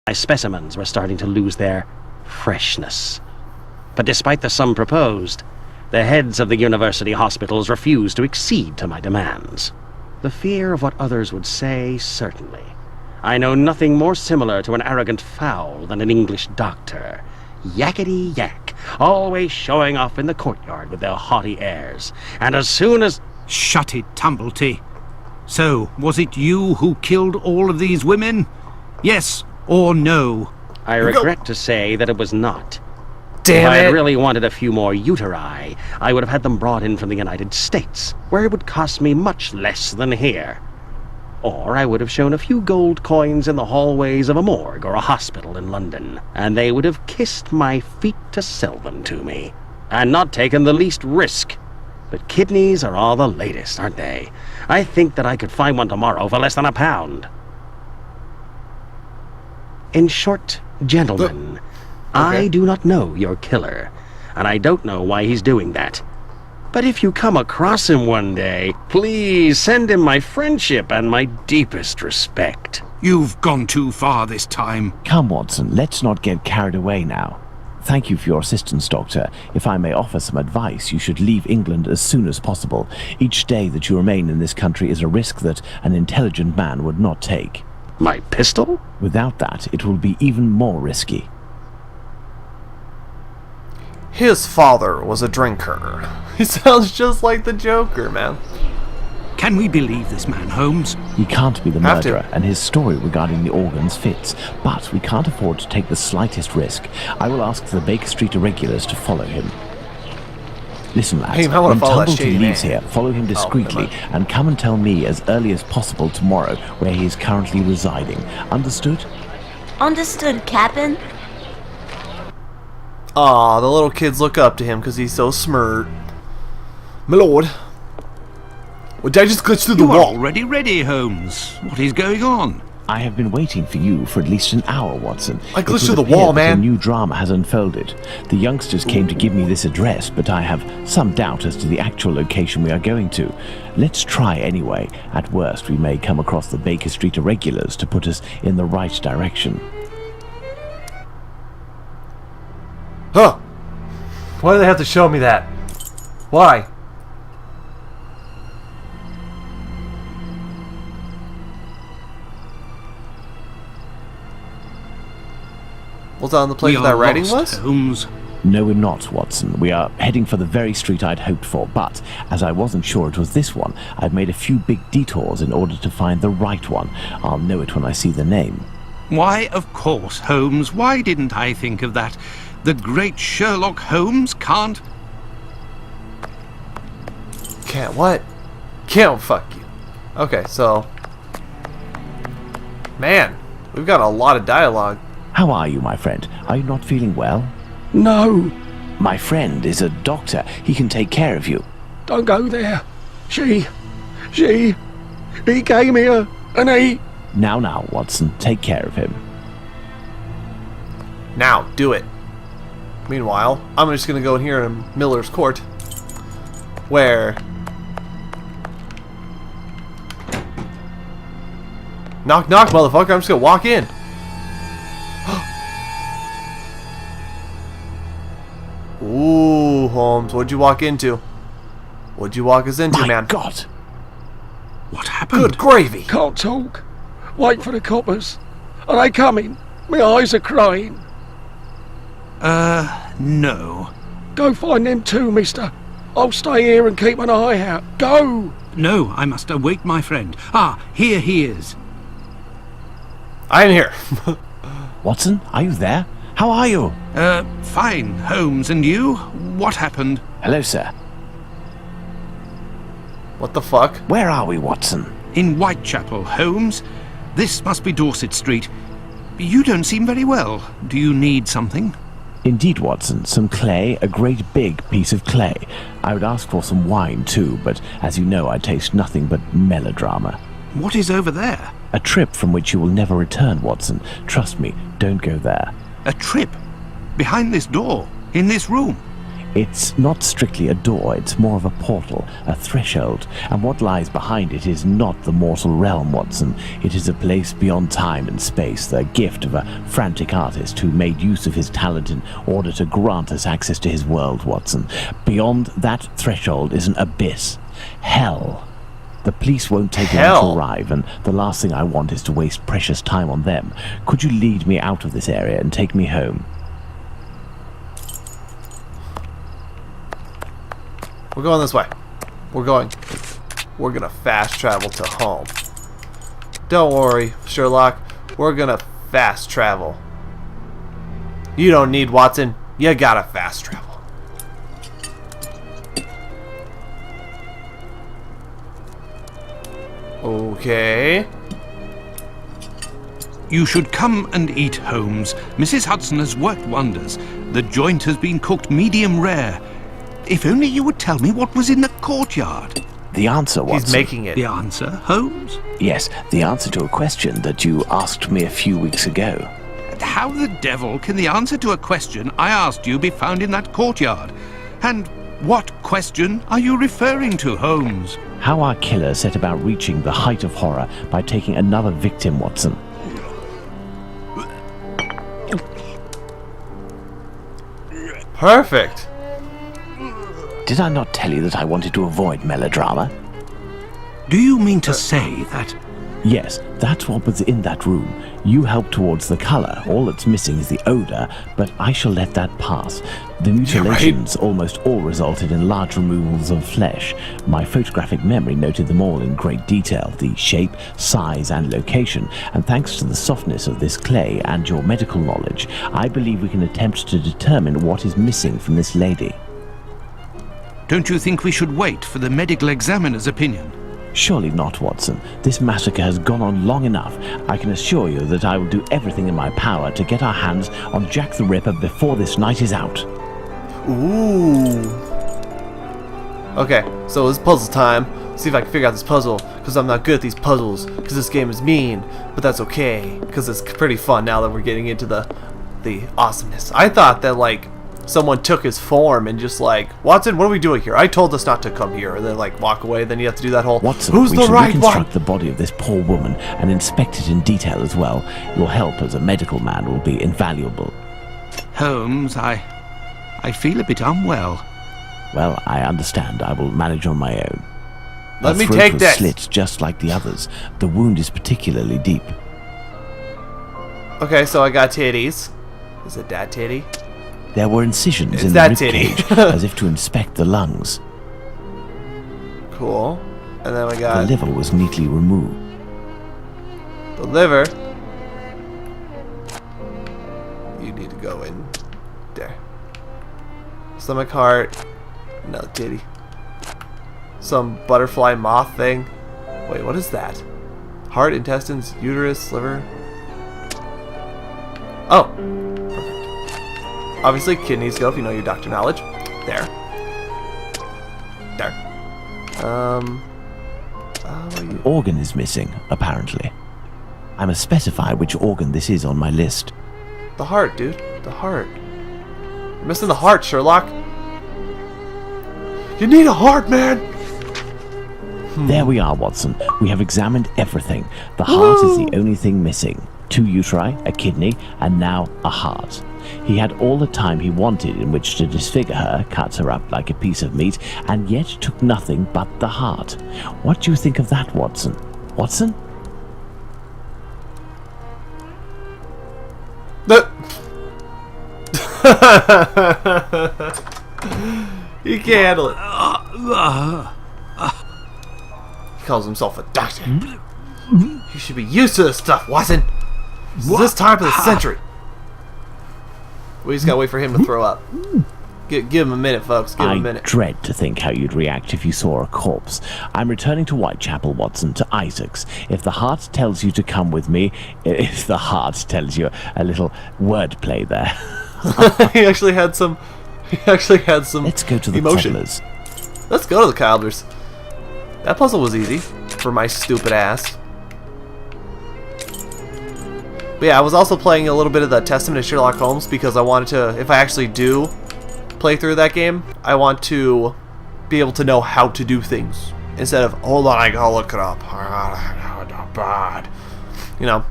My specimens were starting to lose their freshness. But despite the sum proposed, the heads of the university hospitals refused to accede to my demands. The fear of what others would say, certainly. I know nothing more similar to an arrogant fowl than an English doctor. Yakety yak, always showing off in the courtyard with their haughty airs. And as soon as... Shut it, Tumblety. So, was it you who killed all of these women? Yes or no? I regret to say that it was not. Damn If I it! had really wanted a few more uteri, I would have had them brought in from the United States, where it would cost me much less than here. Or I would have shown a few gold coins in the hallways of a morgue or a hospital in London, and they would have kissed my feet to sell them to me, and not taken the least risk. But kidneys are all the latest, aren't they? I think that I could find one tomorrow for less than £1. In short, gentlemen, I do not know your killer, and I don't know why he's doing that. But if you come across him one day, please send him my friendship and my deepest respect. You've gone too far this time. Come, Watson, let's not get carried away now. Thank you for your assistance, Doctor. If I may offer some advice, you should leave England as soon as possible. Each day that you remain in this country is a risk that an intelligent man would not take. My pistol? Without that, it will be even more risky. His father was a drinker. He sounds just like the Joker, man. Can we believe this man, Holmes? He can't be the Have to. murderer, and his story regarding the organs fits. But we can't afford to take the slightest risk. I will ask the Baker Street irregulars to follow him. Listen, lads, Hey, I wanna when follow that Tumblety shady leaves man. here, follow him discreetly, never mind. and come and tell me as early as possible tomorrow where he is currently residing. Understood? Understood, Captain. Aw, the little kids look up to him because he's so smart. My lord. Well, did I just glitch through the You are wall? already ready, Holmes. What is going on? I have been waiting for you for at least an hour, Watson. I It glitched would through the appear wall, that man. A new drama has unfolded. The youngsters came to give me this address, but I have some doubt as to the actual location we are going to. Let's try anyway. At worst, we may come across the Baker Street irregulars to put us in the right direction. Huh. Why do they have to show me that? Why? Was that on the place We where that are writing lost, was? Holmes. No, we're not, Watson. We are heading for the very street I'd hoped for, but as I wasn't sure it was this one, I've made a few big detours in order to find the right one. I'll know it when I see the name. Why, of course, Holmes. Why didn't I think of that? The great Sherlock Holmes can't... Can't what? Can't fuck you. Okay, so... Man, we've got a lot of dialogue. How are you, my friend? Are you not feeling well? No, My friend is a doctor. He can take care of you. don't go there. He came here, and he... Now, Watson, take care of him. Now, do it. Meanwhile, I'm just gonna go in here in Miller's Court, where... Knock, knock, motherfucker, I'm just gonna walk in. Ooh, Holmes, what'd you walk into? What'd you walk us into, My man? God! What happened? Good gravy! Can't talk. Wait for the coppers. Are they coming? My eyes are crying. No. Go find them too, mister. I'll stay here and keep an eye out. Go! No, I must await my friend. Ah, here he is. I'm here. Watson, are you there? How are you? Fine, Holmes, and you? What happened? Hello, sir. What the fuck? Where are we, Watson? In Whitechapel, Holmes. This must be Dorset Street. You don't seem very well. Do you need something? Indeed, Watson. Some clay, a great big piece of clay. I would ask for some wine, too, but as you know, I taste nothing but melodrama. What is over there? A trip from which you will never return, Watson. Trust me, don't go there. A trip? Behind this door? In this room? It's not strictly a door, it's more of a portal, a threshold, and what lies behind it is not the mortal realm, Watson. It is a place beyond time and space, the gift of a frantic artist who made use of his talent in order to grant us access to his world, Watson. Beyond that threshold is an abyss. Hell. The police won't take long to arrive, and the last thing I want is to waste precious time on them. Could you lead me out of this area and take me home? We're going this way. We're gonna fast travel to home. Don't worry, Sherlock. We're gonna fast travel. You don't need Watson. You gotta fast travel. Okay. You should come and eat, Holmes. Mrs. Hudson has worked wonders. The joint has been cooked medium rare. If only you would tell me what was in the courtyard. The answer, Watson. He's making it. The answer, Holmes? Yes, the answer to a question that you asked me a few weeks ago. How the devil can the answer to a question I asked you be found in that courtyard? And what question are you referring to, Holmes? How our killer set about reaching the height of horror by taking another victim, Watson. Perfect. Did I not tell you that I wanted to avoid melodrama? Do you mean to say that... Yes, that's what was in that room. You helped towards the color. All that's missing is the odor, but I shall let that pass. The mutilations almost all resulted in large removals of flesh. My photographic memory noted them all in great detail, the shape, size, and location, and thanks to the softness of this clay and your medical knowledge, I believe we can attempt to determine what is missing from this lady. Don't you think we should wait for the medical examiner's opinion? Surely not, Watson. This massacre has gone on long enough. I can assure you that I will do everything in my power to get our hands on Jack the Ripper before this night is out. Ooh. Okay, so it's puzzle time. See if I can figure out this puzzle, because I'm not good at these puzzles, because this game is mean, but that's okay, because it's pretty fun now that we're getting into the awesomeness. I thought that, like, someone took his form and just like, Watson, what are we doing here? I told us not to come here, and then like walk away. Then you have to do that whole, Watson, who's we the should right reconstruct one? the body of this poor woman and inspect it in detail as well. Your help as a medical man will be invaluable. Holmes, I feel a bit unwell. Well, I understand. I will manage on my own. Let Her me throat take was this. slit just like the others. The wound is particularly deep. Okay, so I got titties. Is it that titty? There were incisions It's in the that rib titty. cage, as if to inspect the lungs. Cool. And then we The got liver was neatly removed. the liver. You need to go in there. Stomach, heart, another titty. Some butterfly moth thing. Wait, what is that? Heart, intestines, uterus, liver. Oh. Perfect. Obviously, kidneys go if you know your doctor knowledge. There. There. Organ is missing, apparently. I must specify which organ this is on my list. The heart, dude. The heart. You're missing the heart, Sherlock. You need a heart, man! There we are, Watson. We have examined everything. The heart is the only thing missing. 2 uteri, a kidney, and now a heart. He had all the time he wanted in which to disfigure her, cut her up like a piece of meat, and yet took nothing but the heart. What do you think of that, Watson? Watson? He can't handle it. He calls himself a doctor. You should be used to this stuff, Watson. This is this time of the century. We just gotta wait for him to throw up. Give him a minute, folks. Give him a I minute. dread to think how you'd react if you saw a corpse. I'm returning to Whitechapel, Watson, to Isaac's. If the heart tells you to come with me, if the heart tells you a little wordplay there. He actually had some. Let's go to the emotion. cobblers. Let's go to the cobblers. That puzzle was easy for my stupid ass. But yeah, I was also playing a little bit of the Testament of Sherlock Holmes because I wanted to, if I actually do playthrough of that game, I want to be able to know how to do things instead of hold on, I gotta look it up. Bad. You know,